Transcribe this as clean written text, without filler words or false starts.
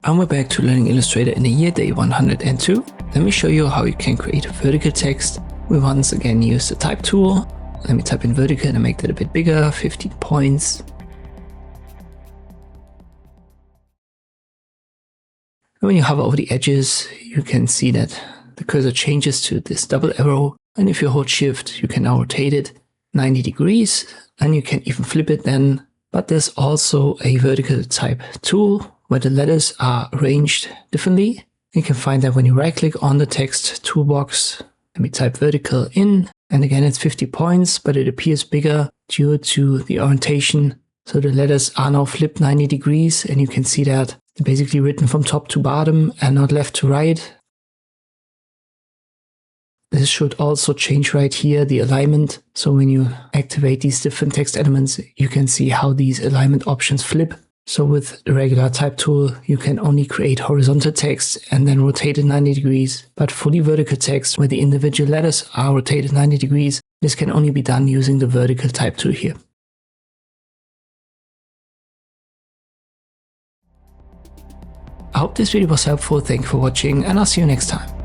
And we're back to learning Illustrator in the year day 102. Let me show you how you can create vertical text. We once again use the type tool. Let me type in vertical and make that a bit bigger, 15 points. And when you hover over the edges, you can see that the cursor changes to this double arrow. And if you hold Shift, you can now rotate it 90 degrees and you can even flip it then. But there's also a vertical type tool where the letters are arranged differently. You can find that when you right click on the text toolbox. Let me type vertical in, and again it's 50 points, but it appears bigger due to the orientation. So the letters are now flipped 90 degrees and you can see that they're basically written from top to bottom and not left to right. This should also change right here, the alignment. So when you activate these different text elements, you can see how these alignment options flip. So with the regular type tool, you can only create horizontal text and then rotate it 90 degrees. But fully vertical text, where the individual letters are rotated 90 degrees, this can only be done using the vertical type tool here. I hope this video was helpful. Thank you for watching and I'll see you next time.